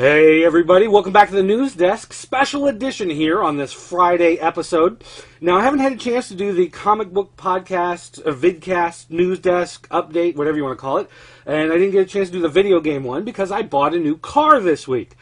Hey everybody, welcome back to the News Desk, special edition here on this Friday episode. Now I haven't had a chance to do the comic book podcast, vidcast, News Desk, update, whatever you want to call it, and I didn't get a chance to do the video game one because I bought a new car this week.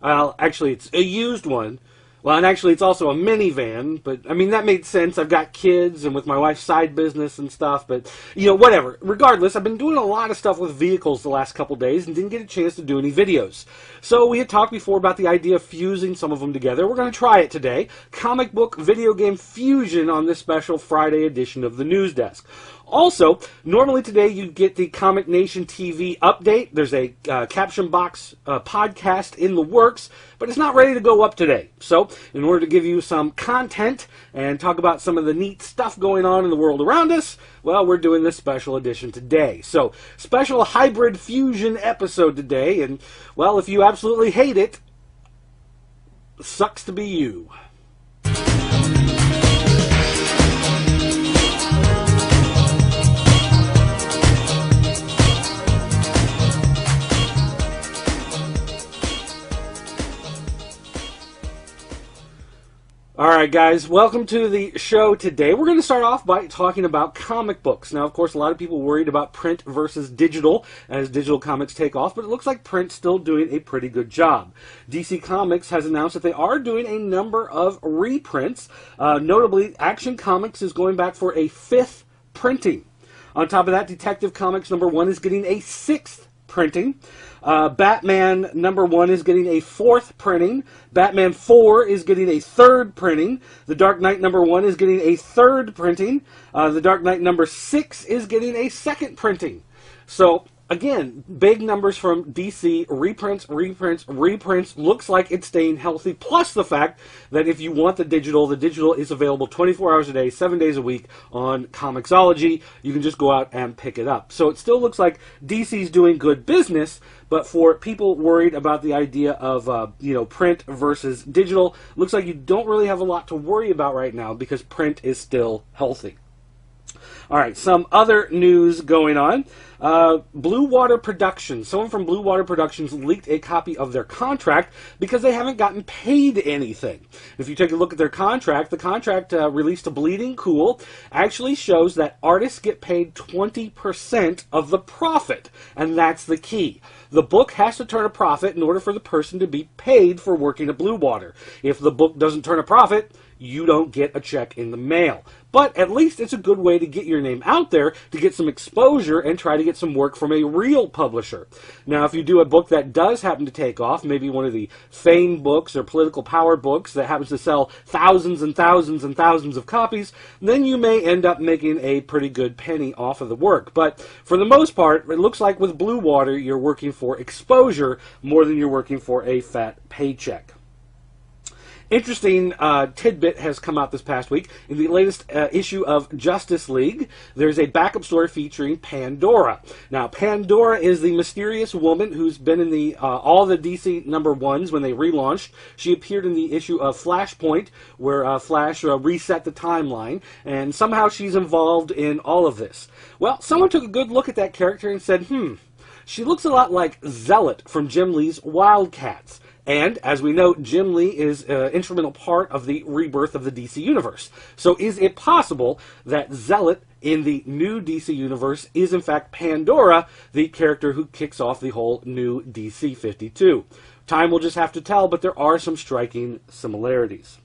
Well, actually it's a used one. Well, and actually it's also a minivan, but I mean that made sense. I've got kids and with my wife's side business and stuff, but you know, whatever. Regardless, I've been doing a lot of stuff with vehicles the last couple days and didn't get a chance to do any videos. So we had talked before about the idea of fusing some of them together. We're going to try it today. Comic book video game fusion on this special Friday edition of the News Desk. Also, normally today you get the Comic Nation TV update. There's a caption box podcast in the works, but it's not ready to go up today. So, in order to give you some content and talk about some of the neat stuff going on in the world around us, well, we're doing this special edition today. So, special hybrid fusion episode today, and, well, if you absolutely hate it, sucks to be you. Alright guys, welcome to the show today. We're going to start off by talking about comic books. Now, of course, a lot of people worried about print versus digital as digital comics take off, but it looks like print's still doing a pretty good job. DC Comics has announced that they are doing a number of reprints. Notably, Action Comics is going back for a 5th printing. On top of that, Detective Comics #1 is getting a 6th printing. Batman #1 is getting a 4th printing. Batman 4 is getting a 3rd printing. The Dark Knight #1 is getting a 3rd printing. The Dark Knight #6 is getting a 2nd printing. So, again, big numbers from DC, reprints. Looks like it's staying healthy. Plus the fact that if you want the digital is available 24 hours a day, 7 days a week on Comixology. You can just go out and pick it up. So it still looks like DC's doing good business, but for people worried about the idea of, print versus digital, looks like you don't really have a lot to worry about right now because print is still healthy. All right, some other news going on. Blue Water Productions. Someone from Blue Water Productions leaked a copy of their contract because they haven't gotten paid anything. If you take a look at their contract, the contract released to Bleeding Cool actually shows that artists get paid 20% of the profit, and that's the key. The book has to turn a profit in order for the person to be paid for working at Blue Water. If the book doesn't turn a profit, you don't get a check in the mail. But at least it's a good way to get your name out there, to get some exposure and try to get some work from a real publisher. Now, if you do a book that does happen to take off, maybe one of the fame books or political power books that happens to sell thousands and thousands and thousands of copies, then you may end up making a pretty good penny off of the work. But for the most part, it looks like with Blue Water, you're working for exposure more than you're working for a fat paycheck. Interesting tidbit has come out this past week. In the latest issue of Justice League, there's a backup story featuring Pandora. Now, Pandora is the mysterious woman who's been in the all the DC #1s when they relaunched. She appeared in the issue of Flashpoint, where Flash reset the timeline, and somehow she's involved in all of this. Well, someone took a good look at that character and said, she looks a lot like Zealot from Jim Lee's Wildcats. And, as we know, Jim Lee is an instrumental part of the rebirth of the DC Universe. So is it possible that Zealot in the new DC Universe is, in fact, Pandora, the character who kicks off the whole new DC 52? Time will just have to tell, but there are some striking similarities.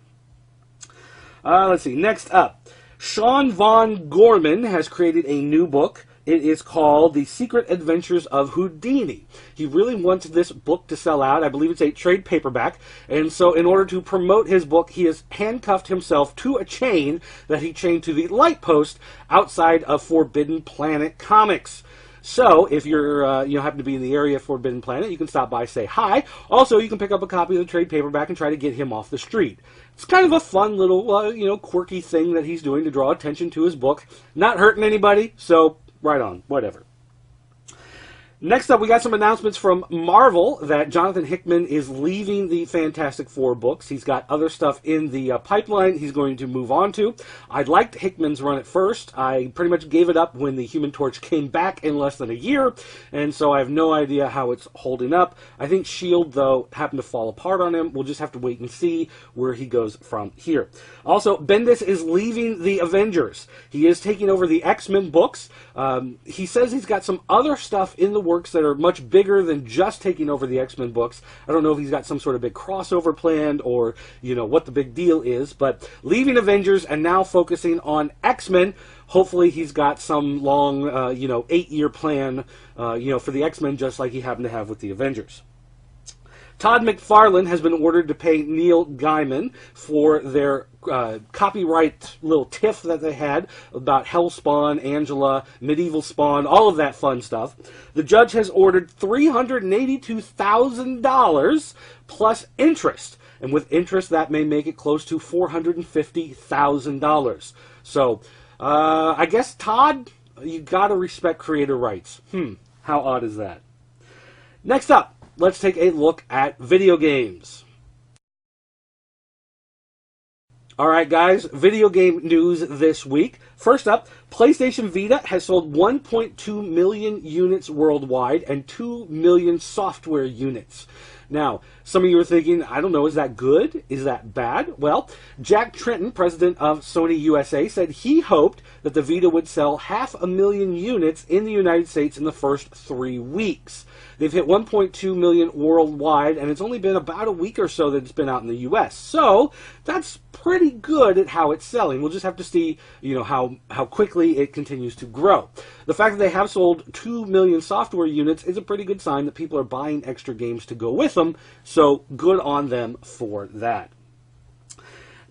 Let's see. Next up, Sean Von Gorman has created a new book. It is called The Secret Adventures of Houdini. He really wants this book to sell out. I believe it's a trade paperback. And so in order to promote his book, he has handcuffed himself to a chain that he chained to the light post outside of Forbidden Planet Comics. So if you're, happen to be in the area of Forbidden Planet, you can stop by, say hi. Also, you can pick up a copy of the trade paperback and try to get him off the street. It's kind of a fun little, quirky thing that he's doing to draw attention to his book. Not hurting anybody, so right on, whatever. Next up, we got some announcements from Marvel that Jonathan Hickman is leaving the Fantastic Four books. He's got other stuff in the pipeline he's going to move on to. I liked Hickman's run at first. I pretty much gave it up when the Human Torch came back in less than a year, and so I have no idea how it's holding up. I think S.H.I.E.L.D., though, happened to fall apart on him. We'll just have to wait and see where he goes from here. Also, Bendis is leaving the Avengers. He is taking over the X-Men books. He says he's got some other stuff in the works that are much bigger than just taking over the X-Men books. I don't know if he's got some sort of big crossover planned or, you know, what the big deal is, but leaving Avengers and now focusing on X-Men. Hopefully he's got some long, 8-year plan, for the X-Men, just like he happened to have with the Avengers. Todd McFarlane has been ordered to pay Neil Gaiman for their copyright little tiff that they had about Hellspawn, Angela, Medieval Spawn, all of that fun stuff. The judge has ordered $382,000 plus interest. And with interest, that may make it close to $450,000. So, I guess, Todd, you gotta respect creator rights. How odd is that? Next up, let's take a look at video games. Alright guys, video game news this week. First up, PlayStation Vita has sold 1.2 million units worldwide and 2 million software units. Now, some of you are thinking, I don't know, is that good? Is that bad? Well, Jack Tretton, president of Sony USA, said he hoped that the Vita would sell 500,000 units in the United States in the first 3 weeks. They've hit 1.2 million worldwide, and it's only been about a week or so that it's been out in the U.S. So that's pretty good at how it's selling. We'll just have to see, how quickly it continues to grow. The fact that they have sold 2 million software units is a pretty good sign that people are buying extra games to go with them. So good on them for that.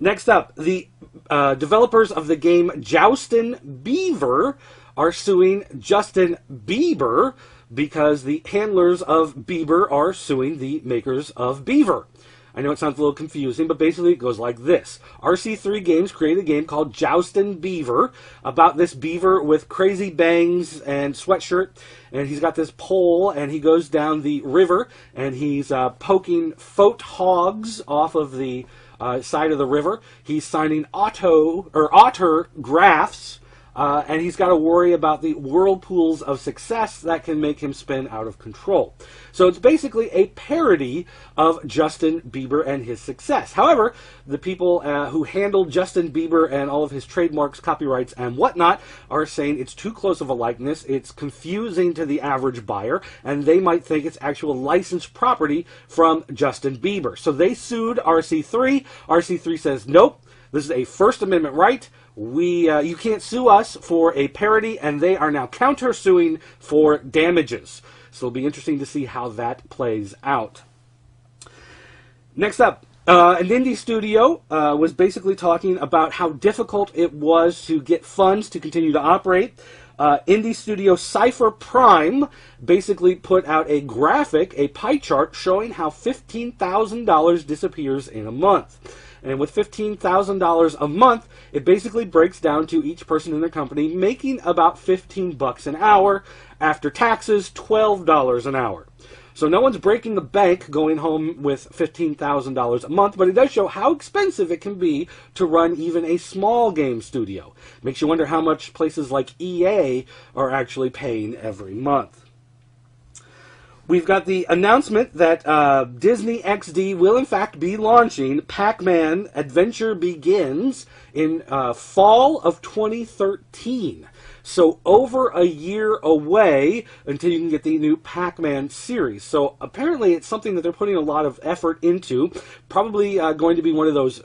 Next up, the developers of the game Joustin' Beaver are suing Justin Bieber because the handlers of Bieber are suing the makers of Beaver. I know it sounds a little confusing, but basically it goes like this. RC3 Games created a game called Joustin' Beaver about this beaver with crazy bangs and sweatshirt, and he's got this pole, and he goes down the river, and he's poking photohogs off of the side of the river. He's signing autographs, and he's got to worry about the whirlpools of success that can make him spin out of control. So it's basically a parody of Justin Bieber and his success. However, the people who handled Justin Bieber and all of his trademarks, copyrights, and whatnot are saying it's too close of a likeness, it's confusing to the average buyer, and they might think it's actual licensed property from Justin Bieber. So they sued RC3. RC3 says, nope, this is a First Amendment right. You can't sue us for a parody, and they are now counter-suing for damages. So it'll be interesting to see how that plays out. Next up, an indie studio was basically talking about how difficult it was to get funds to continue to operate. Indie studio Cypher Prime basically put out a graphic, a pie chart, showing how $15,000 disappears in a month. And with $15,000 a month, it basically breaks down to each person in the company making about $15 an hour. After taxes, $12 an hour. So no one's breaking the bank going home with $15,000 a month, but it does show how expensive it can be to run even a small game studio. Makes you wonder how much places like EA are actually paying every month. We've got the announcement that Disney XD will in fact be launching Pac-Man Adventure Begins in fall of 2013. So over a year away until you can get the new Pac-Man series. So apparently it's something that they're putting a lot of effort into. Probably going to be one of those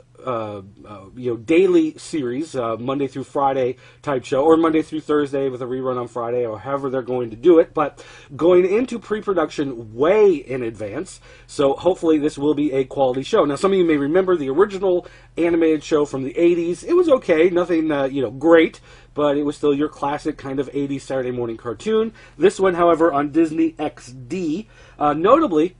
daily series, Monday through Friday type show, or Monday through Thursday with a rerun on Friday, or however they're going to do it, but going into pre-production way in advance, so hopefully this will be a quality show. Now, some of you may remember the original animated show from the 80s. It was okay, nothing, great, but it was still your classic kind of 80s Saturday morning cartoon. This one, however, on Disney XD, notably,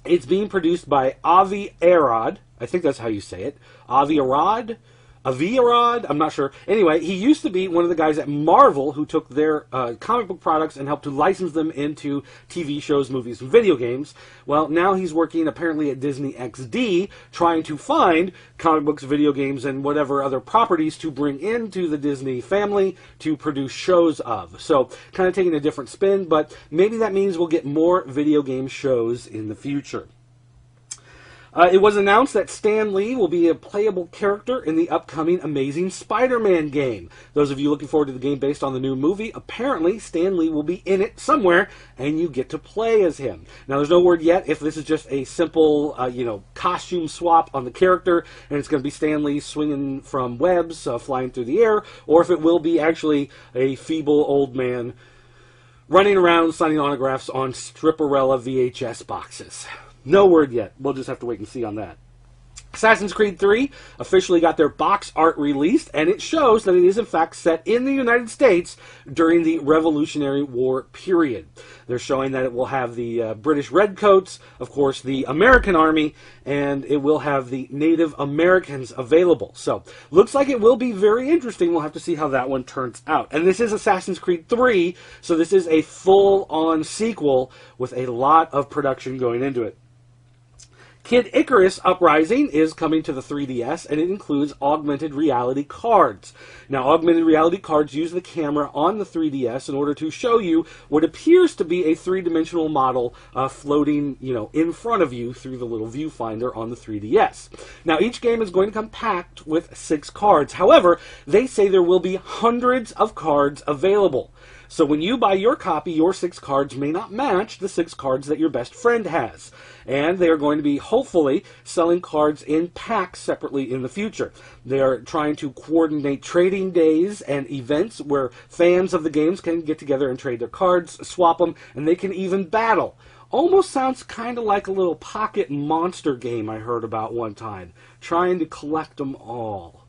it's being produced by Avi Arad. I think that's how you say it. Avi Arad. Avirad, I'm not sure. Anyway, he used to be one of the guys at Marvel who took their comic book products and helped to license them into TV shows, movies, and video games. Well, now he's working apparently at Disney XD, trying to find comic books, video games, and whatever other properties to bring into the Disney family to produce shows of. So, kind of taking a different spin, but maybe that means we'll get more video game shows in the future. It was announced that Stan Lee will be a playable character in the upcoming Amazing Spider-Man game. Those of you looking forward to the game based on the new movie, apparently Stan Lee will be in it somewhere, and you get to play as him. Now, there's no word yet if this is just a simple, costume swap on the character, and it's going to be Stan Lee swinging from webs, flying through the air, or if it will be actually a feeble old man running around signing autographs on Stripperella VHS boxes. No word yet. We'll just have to wait and see on that. Assassin's Creed 3 officially got their box art released, and it shows that it is in fact set in the United States during the Revolutionary War period. They're showing that it will have the British Redcoats, of course the American Army, and it will have the Native Americans available. So, looks like it will be very interesting. We'll have to see how that one turns out. And this is Assassin's Creed 3, so this is a full-on sequel with a lot of production going into it. Kid Icarus Uprising is coming to the 3DS, and it includes augmented reality cards. Now, augmented reality cards use the camera on the 3DS in order to show you what appears to be a three-dimensional model floating, in front of you through the little viewfinder on the 3DS. Now, each game is going to come packed with 6 cards. However, they say there will be hundreds of cards available. So when you buy your copy, your 6 cards may not match the 6 cards that your best friend has. And they are going to be, hopefully, selling cards in packs separately in the future. They are trying to coordinate trading days and events where fans of the games can get together and trade their cards, swap them, and they can even battle. Almost sounds kind of like a little pocket monster game I heard about one time. Trying to collect them all.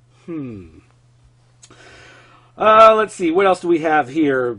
Let's see, what else do we have here?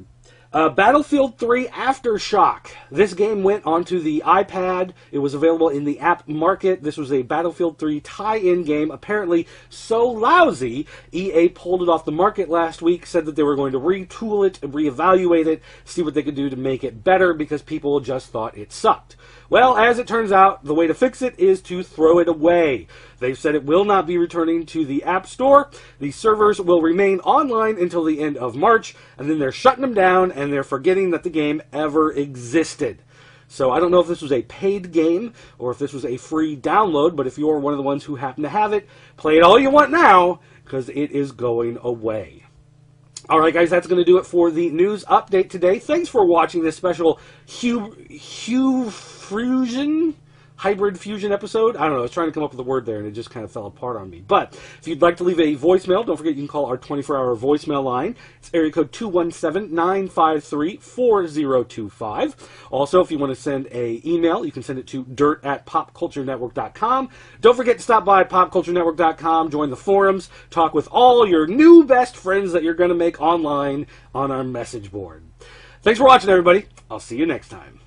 Battlefield 3 Aftershock. This game went onto the iPad. It was available in the app market. This was a Battlefield 3 tie-in game. Apparently so lousy, EA pulled it off the market last week, said that they were going to retool it, reevaluate it, see what they could do to make it better because people just thought it sucked. Well, as it turns out, the way to fix it is to throw it away. They've said it will not be returning to the App Store. The servers will remain online until the end of March, and then they're shutting them down, and they're forgetting that the game ever existed. So I don't know if this was a paid game, or if this was a free download, but if you're one of the ones who happen to have it, play it all you want now, because it is going away. Alright guys, that's going to do it for the news update today. Thanks for watching this special hybrid fusion episode. I don't know, I was trying to come up with a word there and it just kind of fell apart on me. But if you'd like to leave a voicemail, don't forget you can call our 24-hour voicemail line. It's area code 217-953-4025. Also, if you want to send an email, you can send it to dirt@popculturenetwork.com. Don't forget to stop by popculturenetwork.com, join the forums, talk with all your new best friends that you're going to make online on our message board. Thanks for watching, everybody. I'll see you next time.